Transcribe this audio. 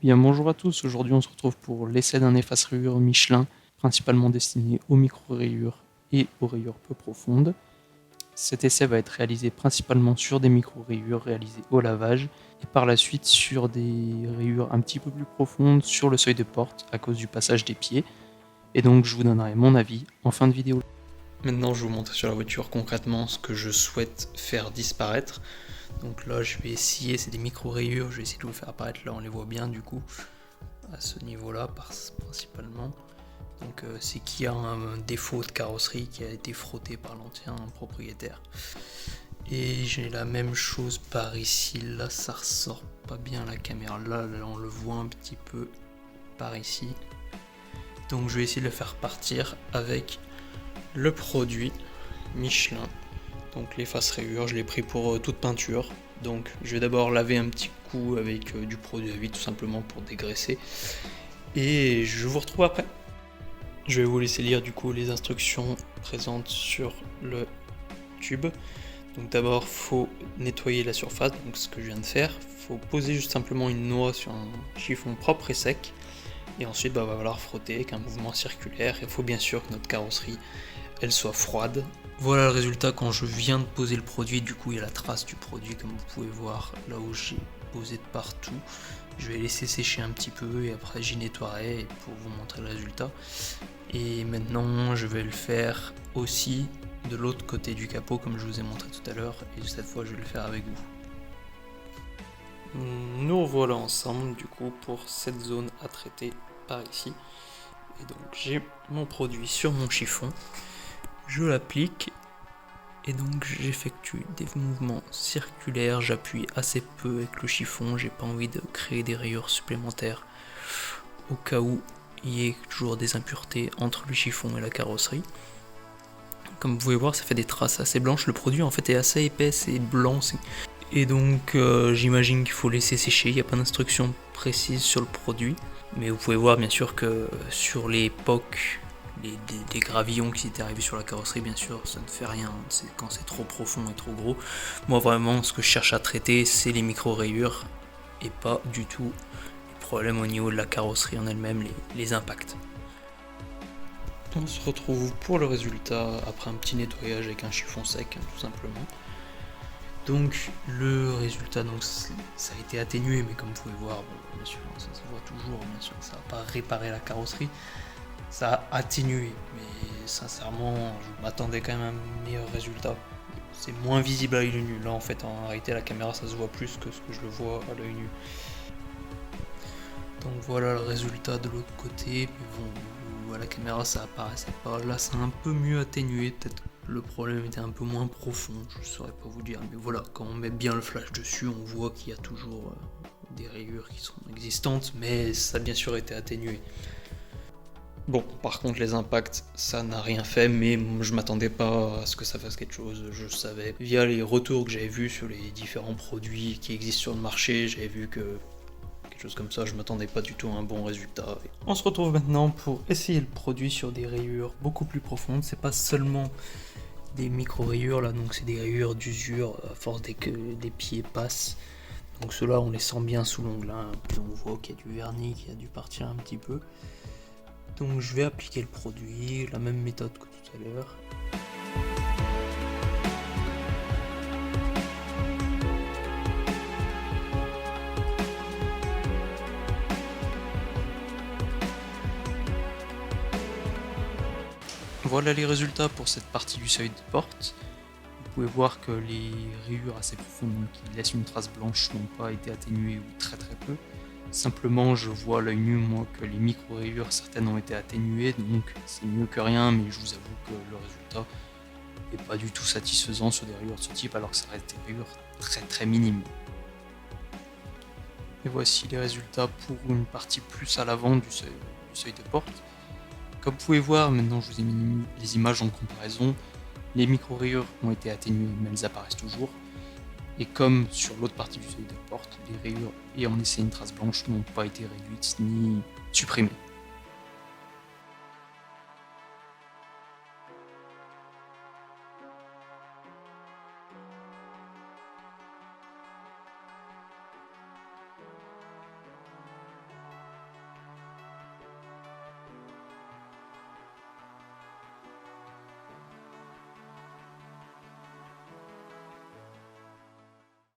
Bien, bonjour à tous, aujourd'hui on se retrouve pour l'essai d'un efface-rayures Michelin, principalement destiné aux micro-rayures et aux rayures peu profondes. Cet essai va être réalisé principalement sur des micro-rayures réalisées au lavage, et par la suite sur des rayures un petit peu plus profondes sur le seuil de porte à cause du passage des pieds, et donc je vous donnerai mon avis en fin de vidéo. Maintenant je vous montre sur la voiture concrètement ce que je souhaite faire disparaître. Donc là je vais essayer, c'est des micro-rayures, je vais essayer de vous faire apparaître, là on les voit bien du coup, à ce niveau-là principalement. Donc c'est qu'il y a un défaut de carrosserie qui a été frotté par l'ancien propriétaire. Et j'ai la même chose par ici, là ça ressort pas bien la caméra, là on le voit un petit peu par ici. Donc je vais essayer de le faire partir avec le produit Michelin. Donc l'efface-rayures, je l'ai pris pour toute peinture. Donc je vais d'abord laver un petit coup avec du produit à vie tout simplement pour dégraisser. Et je vous retrouve après. Je vais vous laisser lire du coup les instructions présentes sur le tube. Donc d'abord faut nettoyer la surface, donc ce que je viens de faire. Faut poser juste simplement une noix sur un chiffon propre et sec. Et ensuite va falloir frotter avec un mouvement circulaire. Il faut bien sûr que notre carrosserie elle soit froide. Voilà le résultat quand je viens de poser le produit, du coup il y a la trace du produit comme vous pouvez voir là où j'ai posé de partout. Je vais laisser sécher un petit peu et après j'y nettoierai pour vous montrer le résultat. Et maintenant je vais le faire aussi de l'autre côté du capot comme je vous ai montré tout à l'heure, et cette fois je vais le faire avec vous. Nous revoilà ensemble du coup pour cette zone à traiter par ici. Et donc j'ai mon produit sur mon chiffon. Je l'applique et donc j'effectue des mouvements circulaires, j'appuie assez peu avec le chiffon, j'ai pas envie de créer des rayures supplémentaires au cas où il y ait toujours des impuretés entre le chiffon et la carrosserie. Comme vous pouvez voir, ça fait des traces assez blanches, le produit en fait est assez épais et blanc, et donc j'imagine qu'il faut laisser sécher, il n'y a pas d'instruction précise sur le produit, mais vous pouvez voir bien sûr que sur les POC, des gravillons qui étaient arrivés sur la carrosserie, bien sûr ça ne fait rien, c'est quand c'est trop profond et trop gros. Moi vraiment ce que je cherche à traiter c'est les micro-rayures et pas du tout les problèmes au niveau de la carrosserie en elle-même, les impacts. On se retrouve pour le résultat après un petit nettoyage avec un chiffon sec tout simplement. Donc le résultat, donc, ça a été atténué, mais comme vous pouvez voir, bon, bien sûr ça se voit toujours, bien sûr ça n'a pas réparé la carrosserie, ça a atténué, mais sincèrement je m'attendais quand même à un meilleur résultat. C'est moins visible à l'œil nu, là en fait en réalité la caméra ça se voit plus que ce que je le vois à l'œil nu. Donc voilà le résultat de l'autre côté, mais bon, à la caméra ça apparaissait pas, là c'est un peu mieux atténué, peut-être le problème était un peu moins profond, je saurais pas vous dire, mais voilà, quand on met bien le flash dessus, on voit qu'il y a toujours des rayures qui sont existantes, mais ça a bien sûr été atténué. Bon, par contre les impacts, ça n'a rien fait, mais je m'attendais pas à ce que ça fasse quelque chose, je savais. Via les retours que j'avais vus sur les différents produits qui existent sur le marché, j'avais vu que quelque chose comme ça, je m'attendais pas du tout à un bon résultat. On se retrouve maintenant pour essayer le produit sur des rayures beaucoup plus profondes, c'est pas seulement des micro-rayures là, donc c'est des rayures d'usure à force que des pieds passent. Donc ceux-là on les sent bien sous l'ongle, hein. Puis on voit qu'il y a du vernis qui a dû partir un petit peu. Donc je vais appliquer le produit, la même méthode que tout à l'heure. Voilà les résultats pour cette partie du seuil de porte. Vous pouvez voir que les rayures assez profondes qui laissent une trace blanche n'ont pas été atténuées ou très peu. Simplement je vois à l'œil nu moi que les micro-rayures certaines ont été atténuées, donc c'est mieux que rien, mais je vous avoue que le résultat n'est pas du tout satisfaisant sur des rayures de ce type alors que ça reste des rayures très minimes. Et voici les résultats pour une partie plus à l'avant du seuil de porte. Comme vous pouvez voir, maintenant je vous ai mis les images en comparaison, les micro-rayures ont été atténuées mais elles apparaissent toujours. Et comme sur l'autre partie du seuil de porte, les rayures ayant laissé une trace blanche n'ont pas été réduites ni supprimées.